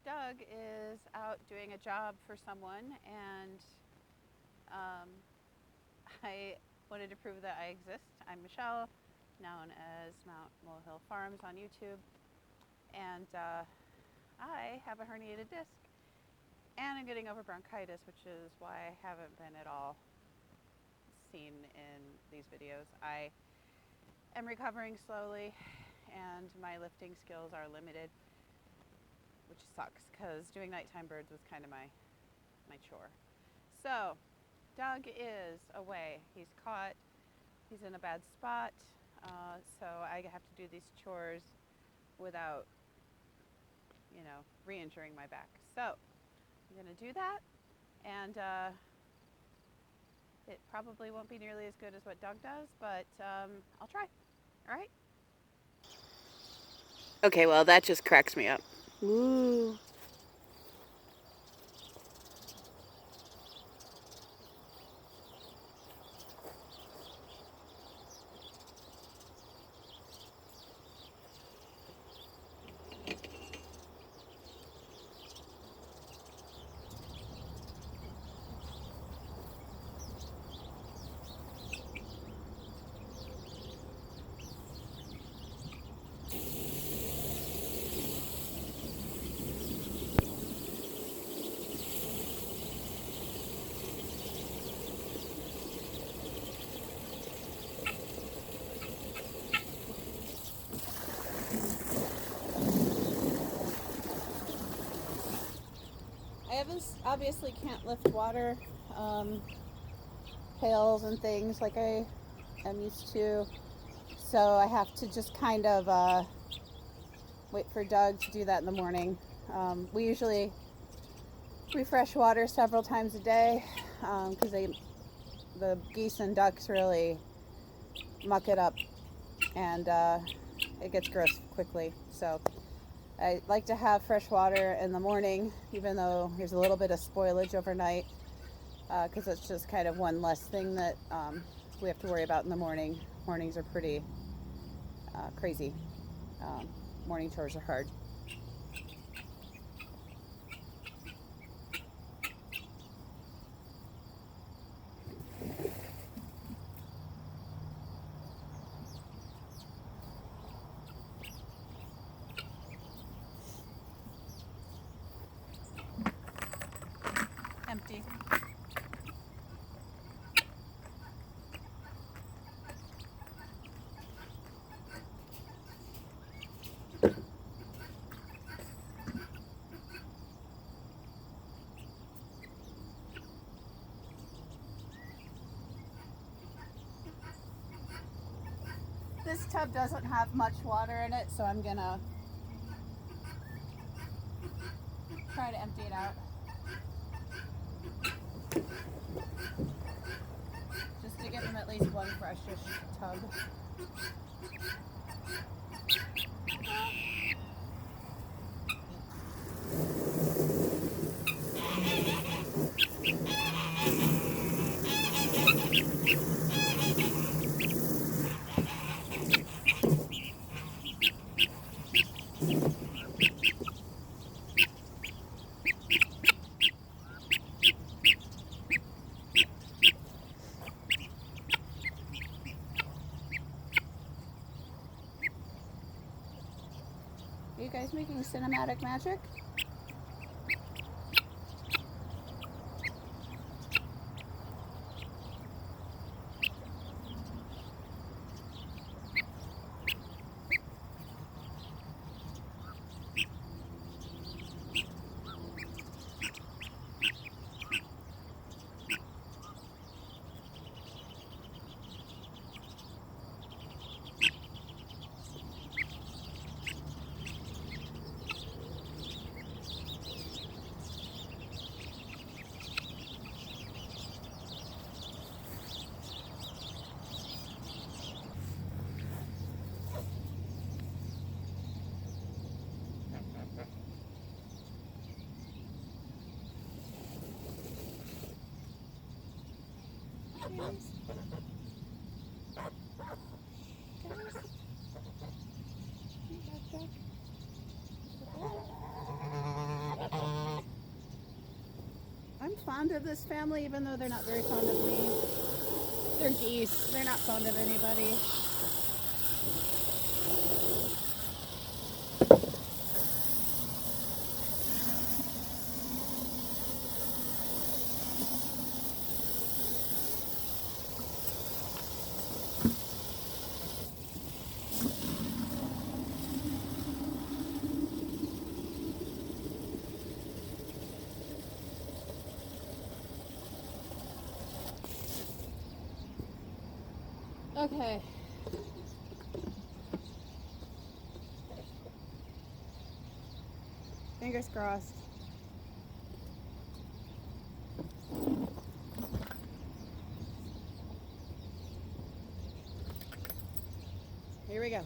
Doug is out doing a job for someone, and I wanted to prove that I exist. I'm Michelle, known as Mount Molehill Farms on YouTube, and I have a herniated disc, and I'm getting over bronchitis, which is why I haven't been at all seen in these videos. I am recovering slowly, and my lifting skills are limited, which sucks because doing nighttime birds was kind of my chore. So Doug is away. He's caught. He's in a bad spot. So I have to do these chores without, re-injuring my back. So I'm going to do that, and it probably won't be nearly as good as what Doug does, but I'll try. All right? Okay, well, that just cracks me up. Ooh. I obviously can't lift water, pails and things like I am used to, so I have to just kind of wait for Doug to do that in the morning. We usually refresh water several times a day because the geese and ducks really muck it up, and it gets gross quickly. So I like to have fresh water in the morning, even though there's a little bit of spoilage overnight, because it's just kind of one less thing that we have to worry about in the morning. Mornings are pretty crazy. Morning chores are hard. Empty. This tub doesn't have much water in it, so I'm gonna try to empty it out. Just to give them at least one freshish tub. Are you guys making cinematic magic? fond of this family, even though they're not very fond of me. They're geese. They're not fond of anybody. Okay. Fingers crossed. Here we go.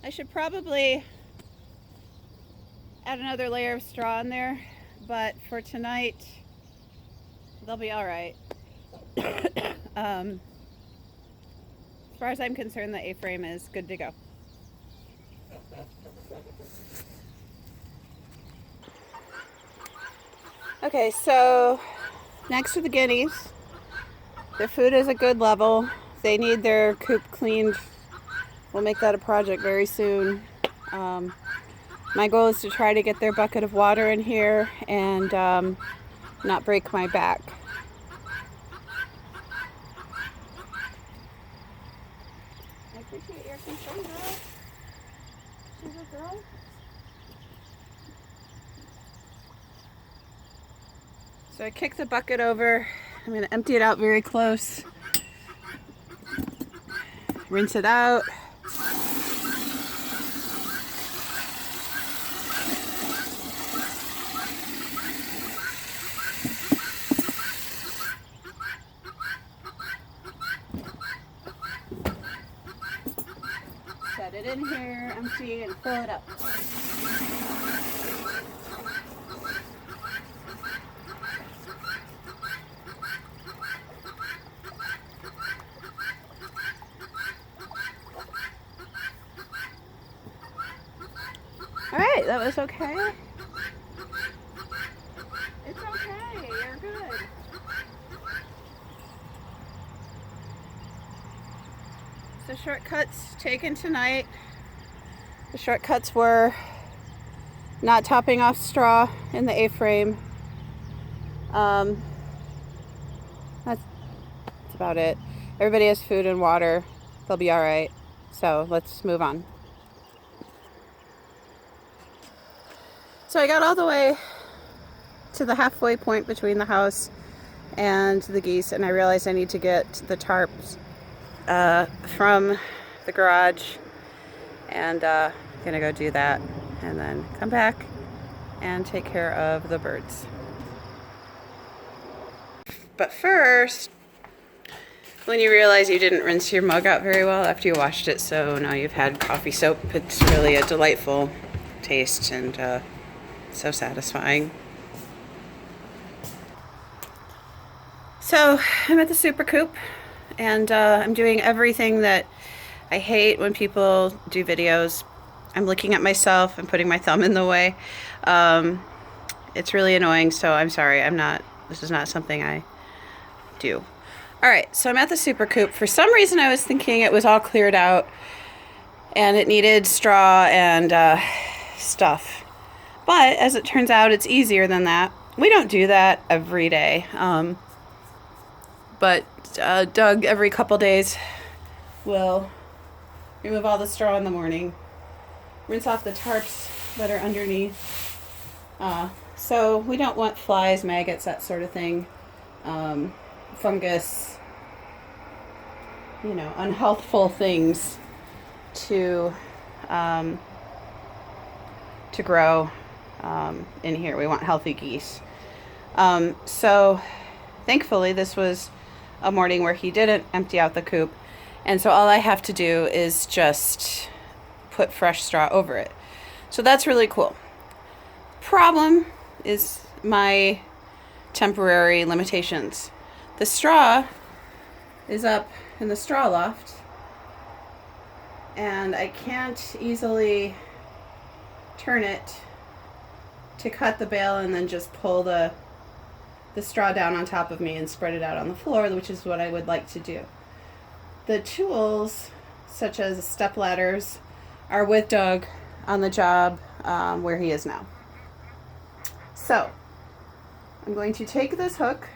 I should probably add another layer of straw in there, but for tonight, they'll be all right. As far as I'm concerned, the A-frame is good to go. Okay, so next to the guineas, their food is a good level. They need their coop cleaned. We'll make that a project very soon. My goal is to try to get their bucket of water in here and not break my back. I appreciate your concern, girl. She's a girl. So I kicked the bucket over. I'm going to empty it out very close. Rinse it out. Set it in here, empty, and fill it up. All right, that was okay. It's okay, you're good. So shortcuts taken tonight. The shortcuts were not topping off straw in the A-frame. That's about it. Everybody has food and water. They'll be all right. So let's move on. So I got all the way to the halfway point between the house and the geese, and I realized I need to get the tarps from the garage, and gonna go do that and then come back and take care of the birds. But first, when you realize you didn't rinse your mug out very well after you washed it, so now you've had coffee soap, it's really a delightful taste and so satisfying. So I'm at the Super Coop, and I'm doing everything that I hate when people do videos. I'm looking at myself and putting my thumb in the way. It's really annoying, so I'm sorry. This is not something I do. All right, so I'm at the Super Coop. For some reason, I was thinking it was all cleared out and it needed straw and stuff. But as it turns out, it's easier than that. We don't do that every day. But Doug, every couple days, will remove all the straw in the morning, rinse off the tarps that are underneath. So we don't want flies, maggots, that sort of thing. Fungus, unhealthful things to grow in here. We want healthy geese. So thankfully this was a morning where he didn't empty out the coop, and so all I have to do is just put fresh straw over it. So that's really cool. Problem is my temporary limitations. The straw is up in the straw loft, and I can't easily turn it to cut the bale and then just pull the straw down on top of me and spread it out on the floor, which is what I would like to do. The tools, such as step ladders, are with Doug on the job where he is now. So I'm going to take this hook,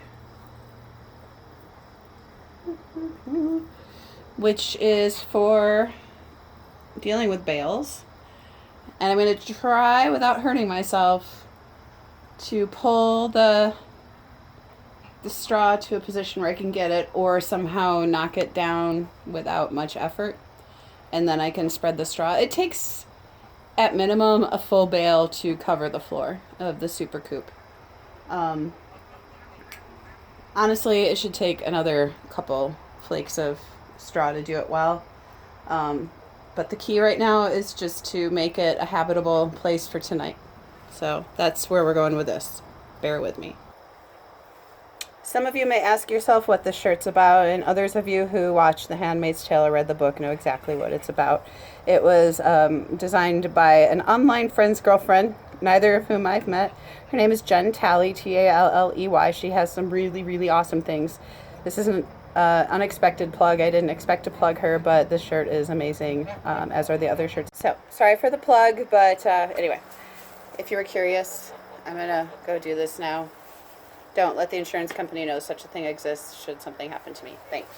which is for dealing with bales, and I'm going to try, without hurting myself, to pull the straw to a position where I can get it, or somehow knock it down without much effort, and then I can spread the straw. It takes, at minimum, a full bale to cover the floor of the Super Coop. Honestly, it should take another couple flakes of straw to do it well. But the key right now is just to make it a habitable place for tonight. So that's where we're going with this. Bear with me. Some of you may ask yourself what this shirt's about, and others of you who watched The Handmaid's Tale or read the book know exactly what it's about. It was designed by an online friend's girlfriend, neither of whom I've met. Her name is Jen Talley, Talley. She has some really, really awesome things. This isn't unexpected plug. I didn't expect to plug her, but this shirt is amazing, as are the other shirts. So, sorry for the plug, but anyway, if you were curious, I'm going to go do this now. Don't let the insurance company know such a thing exists should something happen to me. Thanks.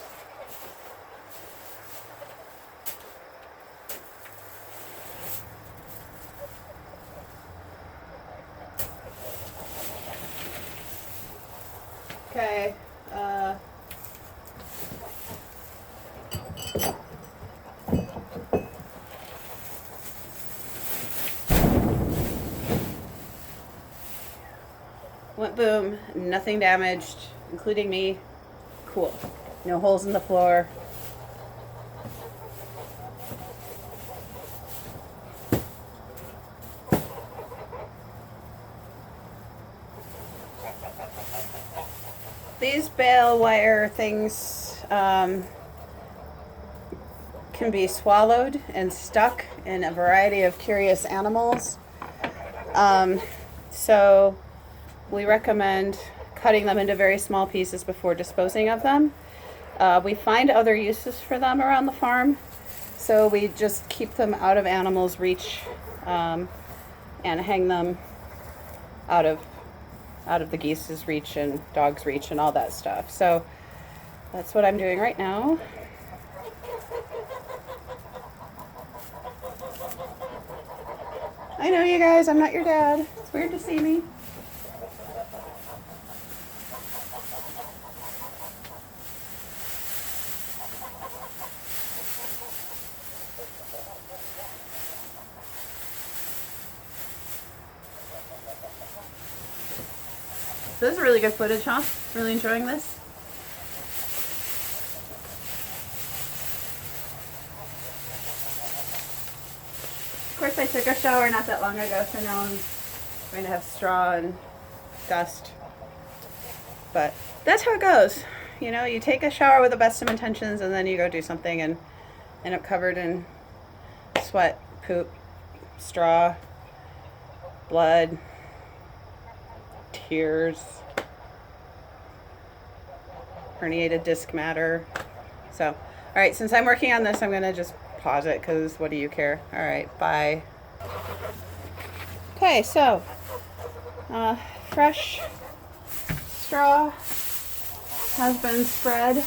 Okay. Went boom, nothing damaged, including me. Cool. No holes in the floor. These bale wire things can be swallowed and stuck in a variety of curious animals. So we recommend cutting them into very small pieces before disposing of them. We find other uses for them around the farm, so we just keep them out of animals' reach and hang them out of the geese's reach and dog's reach and all that stuff. So that's what I'm doing right now. I know, you guys, I'm not your dad. It's weird to see me. This is really good footage, huh? Really enjoying this? Of course, I took a shower not that long ago, so now I'm going to have straw and dust. But that's how it goes. You know, you take a shower with the best of intentions, and then you go do something and end up covered in sweat, poop, straw, blood, tears, herniated disc matter. So, all right, since I'm working on this, I'm going to just pause it because what do you care? All right, bye. Okay, so fresh straw has been spread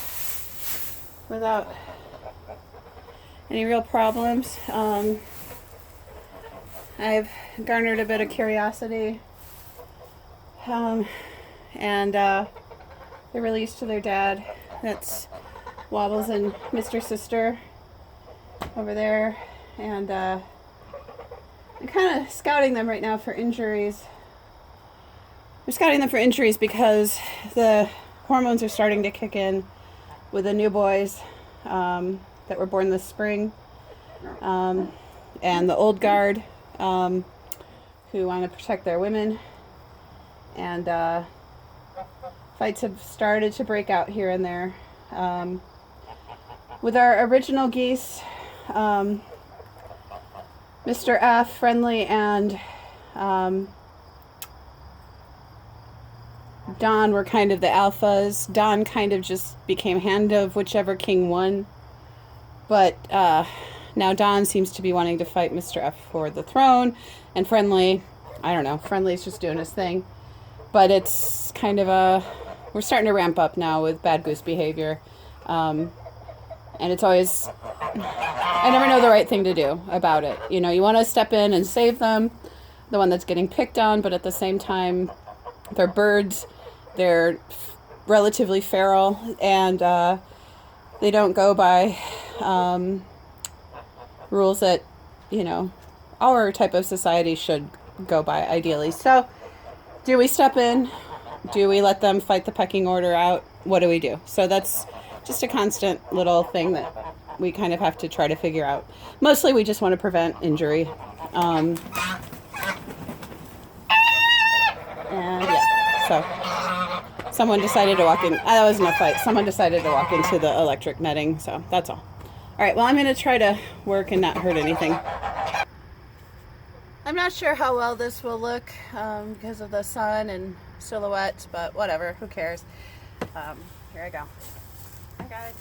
without any real problems. I've garnered a bit of curiosity, and they're really used to their dad. That's Wobbles and Mr. Sister over there, and I'm kind of scouting them right now for injuries. I'm scouting them for injuries because the hormones are starting to kick in with the new boys that were born this spring, and the old guard who want to protect their women, and fights have started to break out here and there. with our original geese, Mr. F, Friendly, and Don were kind of the alphas. Don kind of just became hand of whichever king won. But now Don seems to be wanting to fight Mr. F for the throne. And Friendly, I don't know, Friendly's just doing his thing. But it's kind of we're starting to ramp up now with Bad Goose behavior. And it's always, I never know the right thing to do about it. You know, you want to step in and save them, the one that's getting picked on, but at the same time, they're birds, they're relatively feral, and they don't go by rules that, you know, our type of society should go by, ideally. So, do we step in? Do we let them fight the pecking order out? What do we do? So that's just a constant little thing that we kind of have to try to figure out. Mostly we just want to prevent injury. And yeah, so someone decided to walk in. That wasn't a fight. Someone decided to walk into the electric netting, so that's all. All right, well, I'm going to try to work and not hurt anything. I'm not sure how well this will look because of the sun and silhouette, but whatever, who cares. Here I go. Hi, guys.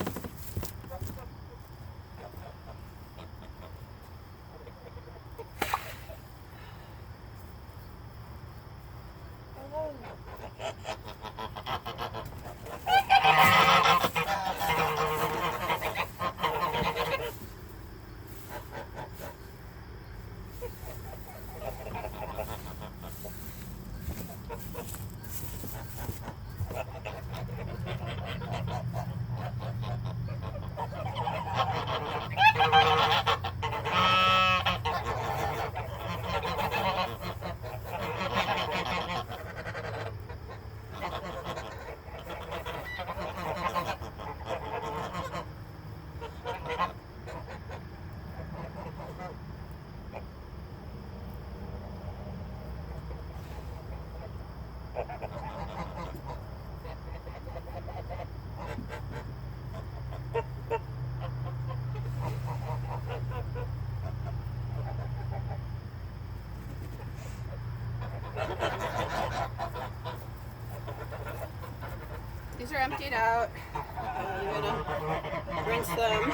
These are emptied out. I'm gonna rinse them.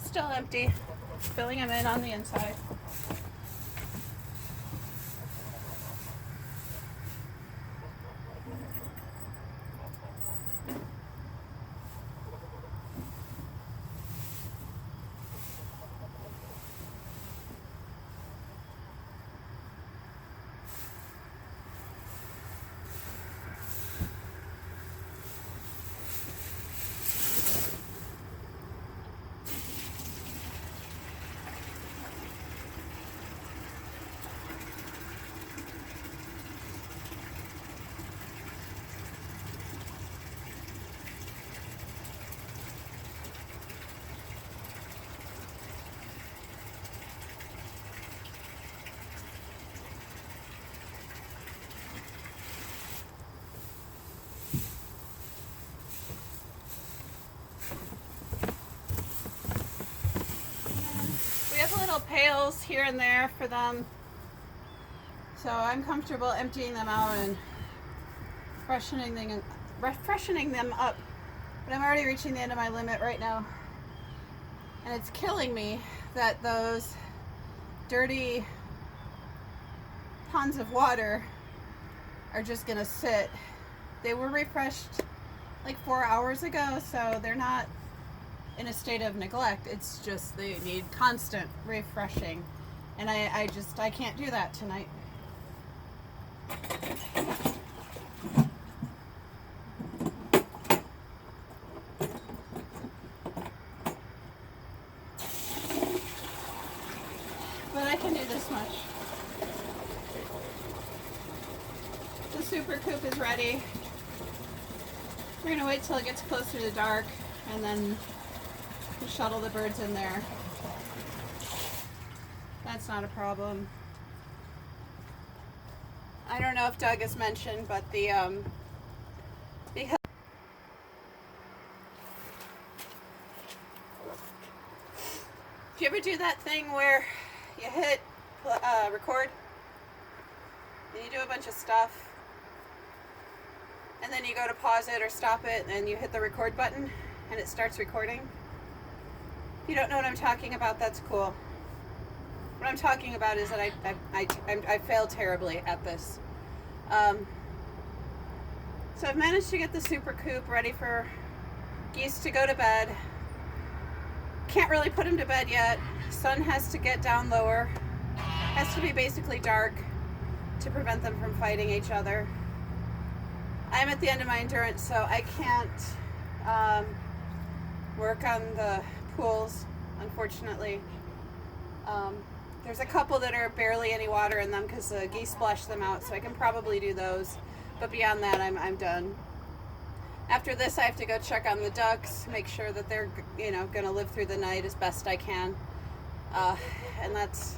Still empty. Filling them in on the inside. fill pails here and there for them. So I'm comfortable emptying them out and freshening them up. But I'm already reaching the end of my limit right now. And it's killing me that those dirty ponds of water are just gonna sit. They were refreshed like 4 hours ago, so they're not in a state of neglect. It's just they need constant refreshing. And I can't do that tonight. But I can do this much. The super coop is ready. We're gonna wait till it gets closer to dark and then shuttle the birds in there. That's not a problem. I don't know if Doug has mentioned, but because do you ever do that thing where you hit record and you do a bunch of stuff and then you go to pause it or stop it and you hit the record button and it starts recording? If you don't know what I'm talking about, that's cool. What I'm talking about is that I fail terribly at this. So I've managed to get the super coop ready for geese to go to bed. Can't really put them to bed yet. Sun has to get down lower. Has to be basically dark to prevent them from fighting each other. I'm at the end of my endurance, so I can't work on the pools, unfortunately. There's a couple that are barely any water in them because the geese splashed them out, so I can probably do those. But beyond that, I'm done. After this, I have to go check on the ducks, make sure that they're, going to live through the night as best I can. And that's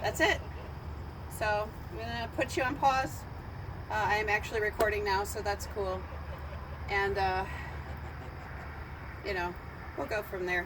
it. So I'm going to put you on pause. I'm actually recording now, so that's cool. And, we'll go from there.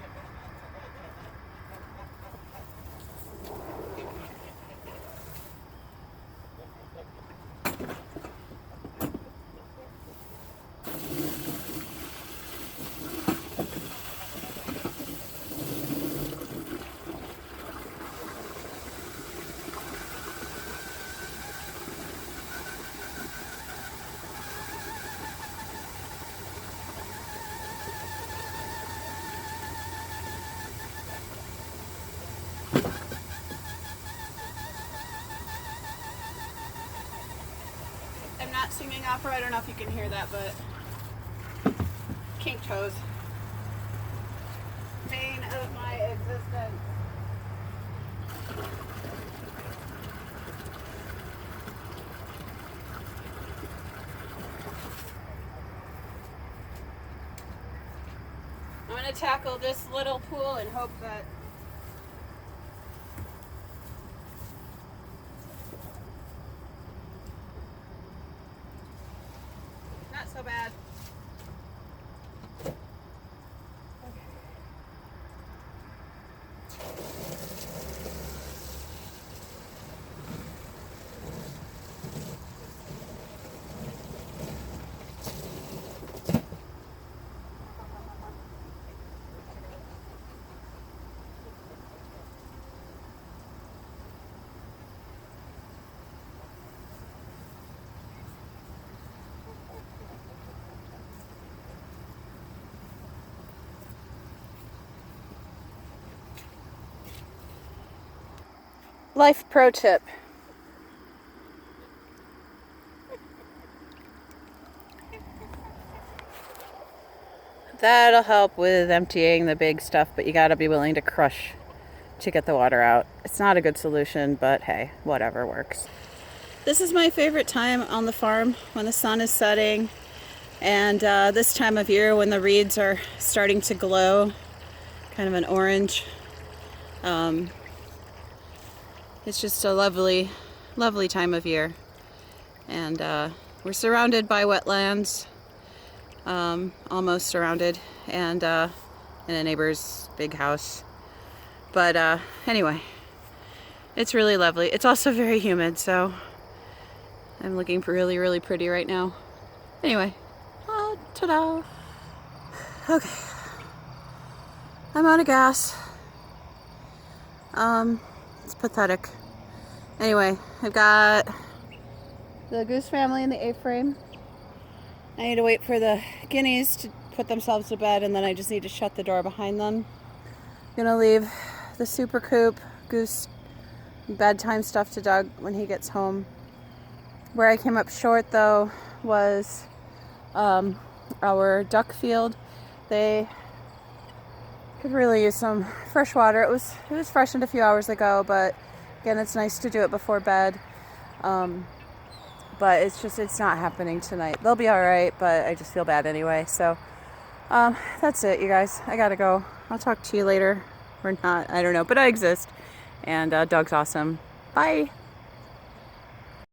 I'm not singing opera. I don't know if you can hear that, but kink toes. Bane of my existence. I'm going to tackle this little pool and hope that not so bad. Life pro tip. That'll help with emptying the big stuff, but you gotta be willing to crush to get the water out. It's not a good solution, but hey, whatever works. This is my favorite time on the farm, when the sun is setting, and this time of year when the reeds are starting to glow, kind of an orange. It's just a lovely, lovely time of year. And we're surrounded by wetlands, almost surrounded, and in a neighbor's big house. But anyway, it's really lovely. It's also very humid, so I'm looking really, really pretty right now. Anyway, ta-da. Okay, I'm out of gas. It's pathetic. Anyway, I've got the Goose family in the A-frame. I need to wait for the guineas to put themselves to bed, and then I just need to shut the door behind them. I'm gonna leave the Super Coop Goose bedtime stuff to Doug when he gets home. Where I came up short though was our duck field. They could really use some fresh water. It was freshened a few hours ago, but again, it's nice to do it before bed. But it's not happening tonight. They'll be all right, but I just feel bad anyway. So that's it, you guys. I gotta go. I'll talk to you later or not. I don't know, but I exist, and Doug's awesome. Bye.